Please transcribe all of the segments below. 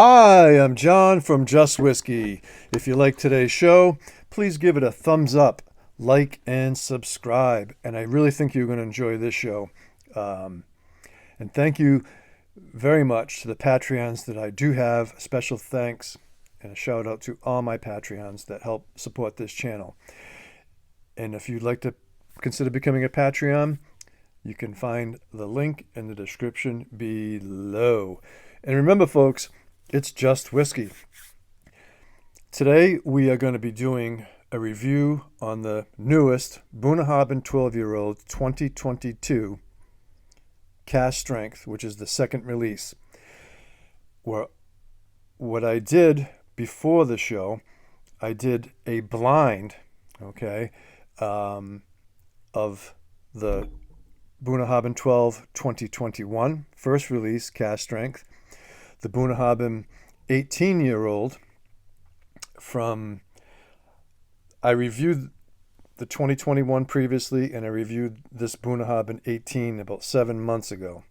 Hi, I'm John from Just Whiskey. If you like today's show, please give it a thumbs up, like, and subscribe. And I really think you're going to enjoy this show. And thank you very much to the Patreons that I do have. A special thanks and a shout out to all my Patreons that help support this channel. And if you'd like to consider becoming a Patreon, you can find the link in the description below. And remember, folks, it's just whiskey. Today we are going to be doing a review on the newest Bunnahabhain 12-year-old 2022 Cask Strength, which is the second release. What I did before the show, I did a blind, of the Bunnahabhain 12 2021 first release Cask Strength, the Bunnahabhain 18-year-old I reviewed the 2021 previously, and I reviewed this Bunnahabhain 18 about 7 months ago.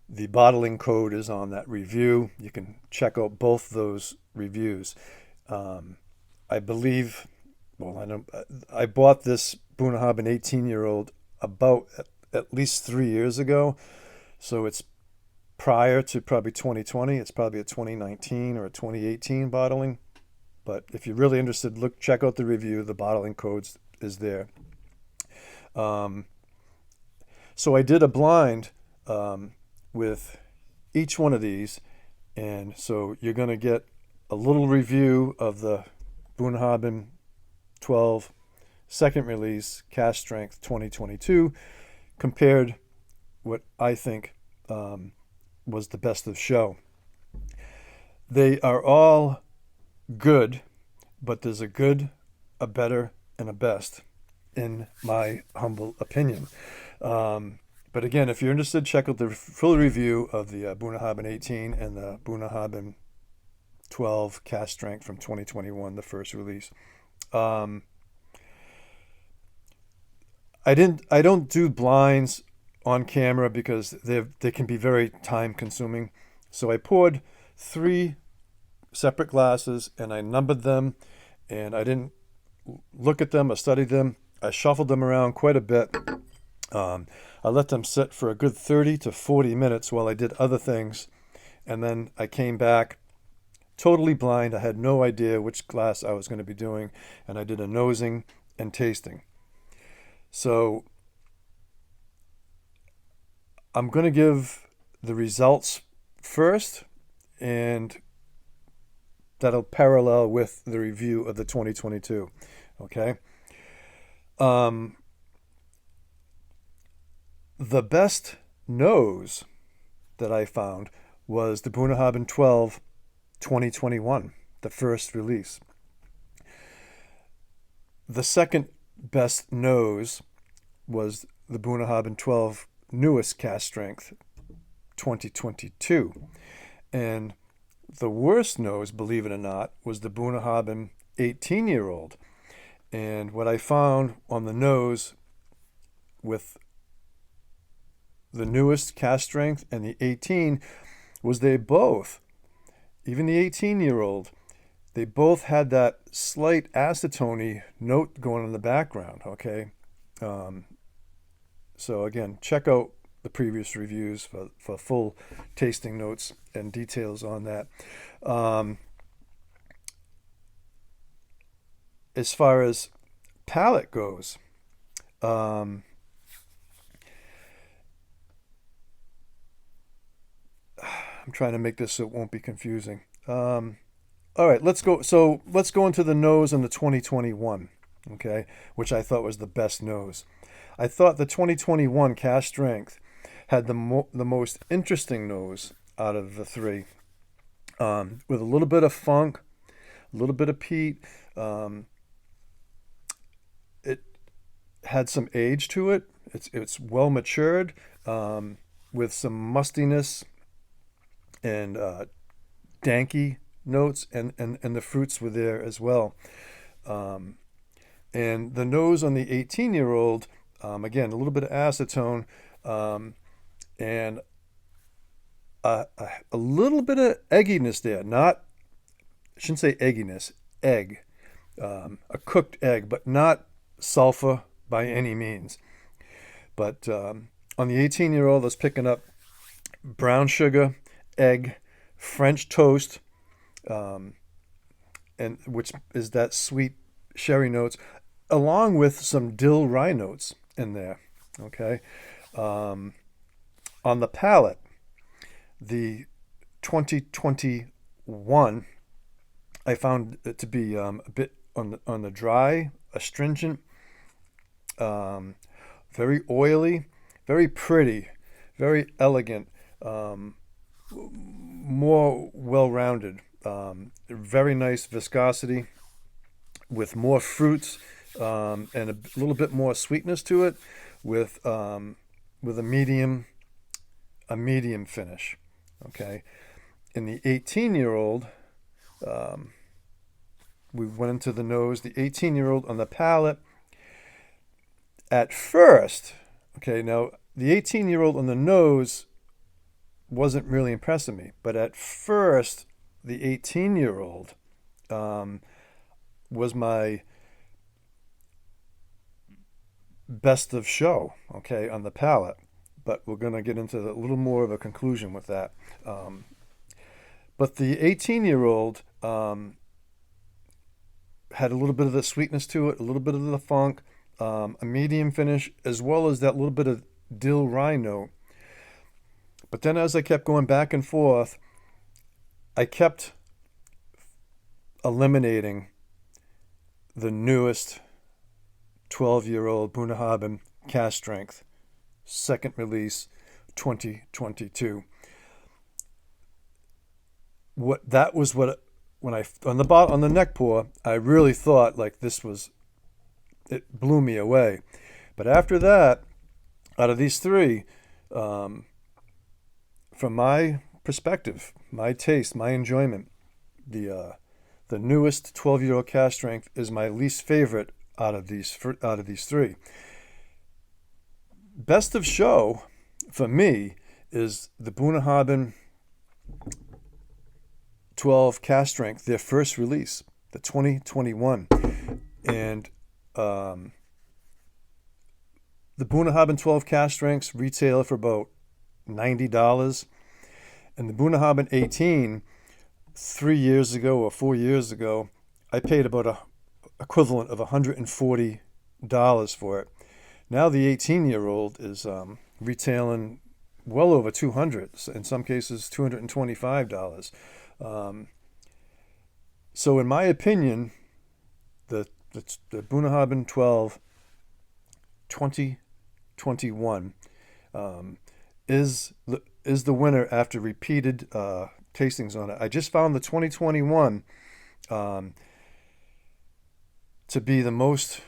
The bottling code is on that review. You can check out both those reviews. I believe, I bought this Bunnahabhain 18-year-old about at least 3 years ago, so it's prior to probably 2020. It's probably a 2019 or a 2018 bottling. But if you're really interested, check out the review. The bottling codes is there. So I did a blind with each one of these, and so you're going to get a little review of the Bunnahabhain 12 second release Cask Strength 2022 compared what I think was the best of show. They are all good, but there's a good, a better, and a best, in my humble opinion. But again, if you're interested, check out the full review of the Bunnahabhain 18 and the Bunnahabhain 12 Cask Strength from 2021, the first release. I don't do blinds on camera because they can be very time consuming. So I poured 3 separate glasses and I numbered them, and I didn't look at them or study them. I shuffled them around quite a bit. I let them sit for a good 30 to 40 minutes while I did other things, and then I came back totally blind. I had no idea which glass I was going to be doing, and I did a nosing and tasting. So I'm going to give the results first, and that'll parallel with the review of the 2022. Okay. The best nose that I found was the Bunnahabhain 12 2021, the first release. The second best nose was the Bunnahabhain 12 newest Cask Strength 2022. And the worst nose, believe it or not, was the Bunnahabhain 18-year-old. And what I found on the nose with the newest Cask Strength and the 18 was they both, even the 18-year-old, they both had that slight acetone note going in the background, okay? So again, check out the previous reviews for full tasting notes and details on that. As far as palate goes, I'm trying to make this so it won't be confusing. All right, let's go. So let's go into the nose in the 2021, okay, which I thought was the best nose. I thought the 2021 Cask Strength had the most interesting nose out of the 3, with a little bit of funk, a little bit of peat. It had some age to it. It's well matured, with some mustiness and danky notes, and the fruits were there as well. And the nose on the 18-year-old, again, a little bit of acetone, and a little bit of egginess there. Not, I shouldn't say egginess, egg. A cooked egg, but not sulfur by any means. But on the 18-year-old, I was picking up brown sugar, egg, French toast, um, and which is that sweet sherry notes, along with some dill rye notes in there. Okay, on the palate, the 2021, I found it to be a bit on the dry, astringent, very oily, very pretty, very elegant, more well-rounded, very nice viscosity with more fruits, and a little bit more sweetness to it, with a medium finish. Okay, in the 18-year-old, we went into the nose. The 18-year-old on the palate, at first, okay, now the 18-year-old on the nose wasn't really impressing me, but at first, the 18-year-old was my best of show, okay, on the palate. But we're going to get into a little more of a conclusion with that. But the 18-year-old had a little bit of the sweetness to it, a little bit of the funk, a medium finish, as well as that little bit of dill rye note. But then as I kept going back and forth, I kept eliminating the newest 12-year-old Bunnahabhain Cask Strength, second release, 2022. When I on the neck pour, I really thought like it blew me away. But after that, out of these three, from my perspective, my taste, my enjoyment, the newest 12-year-old Cask Strength is my least favorite out of these three. Best of show for me is the Bunnahabhain 12 Cask Strength, their first release, the 2021. And the Bunnahabhain 12 Cask Strengths retail for about $90. And the Bunnahabhain 18, 3 years ago or 4 years ago, I paid about a equivalent of $140 for it. Now the 18-year-old is retailing well over $200, in some cases $225. So in my opinion, the Bunnahabhain 12 2021 is the winner after repeated tastings on it. I just found the 2021 to be the most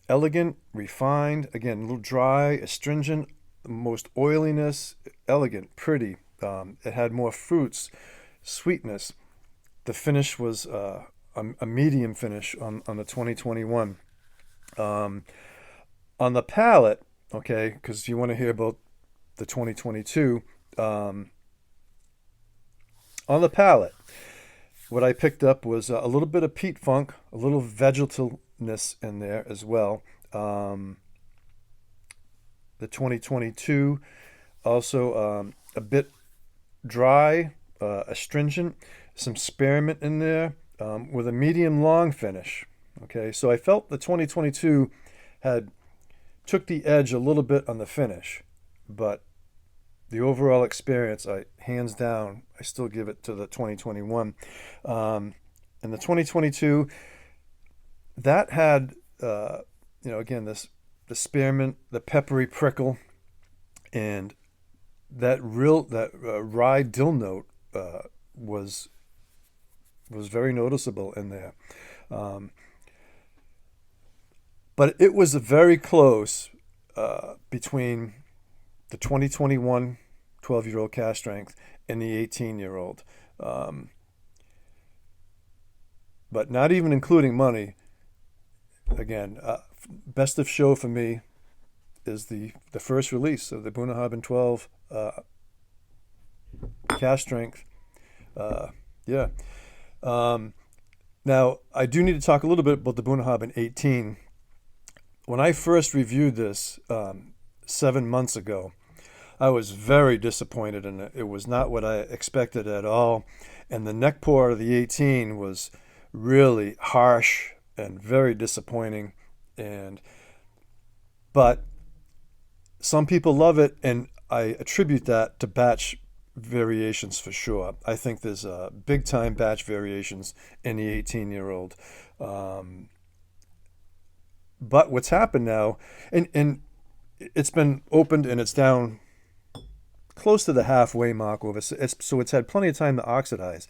elegant, refined, again, a little dry, astringent, the most oiliness, elegant, pretty. It had more fruits, sweetness. The finish was a medium finish on the 2021. On the palate, okay, because you want to hear about the 2022. On the palate, what I picked up was a little bit of peat funk, a little vegetalness in there as well. The 2022, also a bit dry, astringent, some spearmint in there, with a medium long finish. Okay, so I felt the 2022 took the edge a little bit on the finish, but the overall experience, hands down, I still give it to the 2021. And the 2022, that had, again, the spearmint, the peppery prickle, and that rye dill note was very noticeable in there. But it was very close between the 2021 12-year-old Cask Strength and the 18-year-old. But not even including money, again, best of show for me is the first release of the Bunnahabhain 12 cask strength. Yeah. Now, I do need to talk a little bit about the Bunnahabhain 18. When I first reviewed this 7 months ago, I was very disappointed in it. It was not what I expected at all. And the neck pour of the 18 was really harsh and very disappointing. But some people love it, and I attribute that to batch variations for sure. I think there's big time batch variations in the 18-year-old. But what's happened now, and it's been opened and it's down close to the halfway mark over, so it's had plenty of time to oxidize.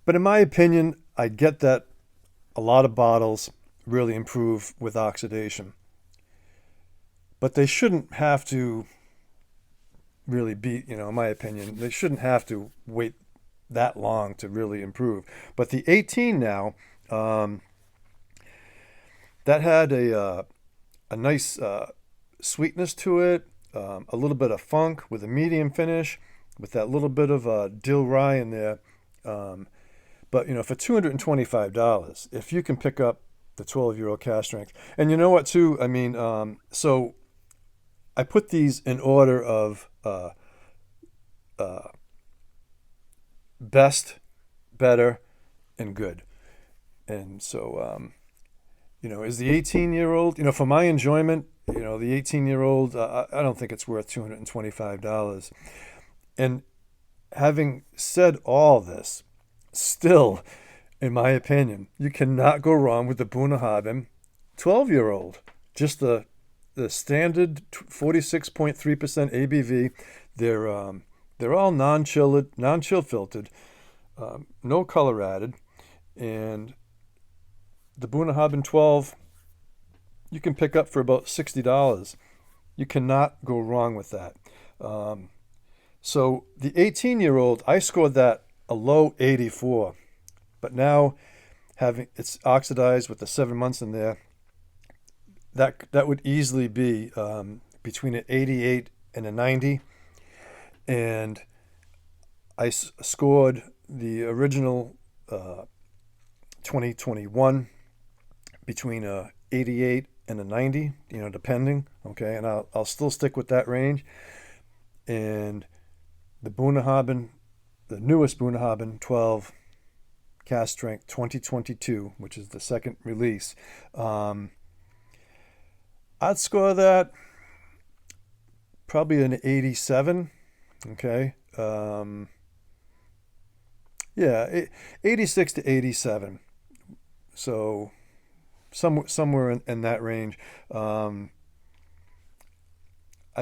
But in my opinion, I get that a lot of bottles really improve with oxidation. But they shouldn't have to really be, in my opinion, they shouldn't have to wait that long to really improve. But the 18 now, that had a nice sweetness to it, a little bit of funk with a medium finish, with that little bit of dill rye in there. But for $225, if you can pick up the 12-year-old cask strength, and you know what too? I mean, so I put these in order of best, better, and good. And so, is the 18-year-old, for my enjoyment, the 18-year-old, I don't think it's worth $225. And having said all this, still, in my opinion, you cannot go wrong with the Bunnahabhain 12-year-old. Just the standard 46.3% ABV. They're all non-chill filtered, no color added, and the Bunnahabhain 12 you can pick up for about $60. You cannot go wrong with that. So the 18-year-old, I scored that a low 84, but now having it's oxidized with the 7 months in there, that would easily be between an 88 and a 90. And I scored the original 2021 between a 88 and a 90, depending. Okay, and I'll still stick with that range. And the Bunnahabhain, the newest Bunnahabhain 12 cask strength 2022, which is the second release, I'd score that probably an 87. Okay. 86 to 87. So somewhere in that range. I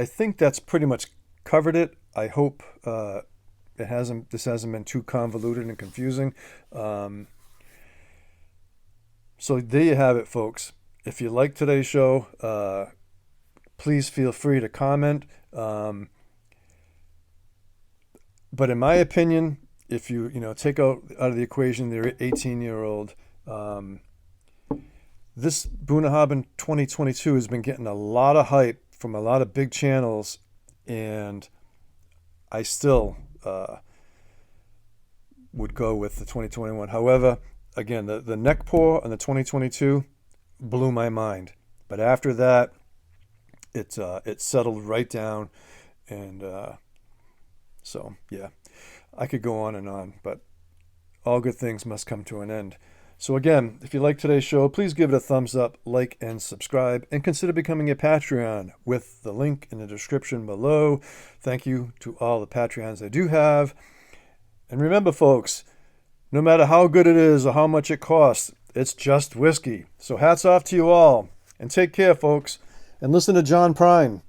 think that's pretty much covered it. I hope this hasn't been too convoluted and confusing. So there you have it, folks. If you like today's show, please feel free to comment. But in my opinion, if you take out of the equation the 18-year-old, this Bunnahabhain 2022 has been getting a lot of hype from a lot of big channels, and I still would go with the 2021. However, again, the neck pour on the 2022 blew my mind. But after that, it settled right down, and so yeah, I could go on and on, but all good things must come to an end. So again, if you like today's show, please give it a thumbs up, like, and subscribe, and consider becoming a Patreon with the link in the description below. Thank you to all the Patreons I do have. And remember, folks, no matter how good it is or how much it costs, it's just whiskey. So hats off to you all, and take care, folks, and listen to John Prine.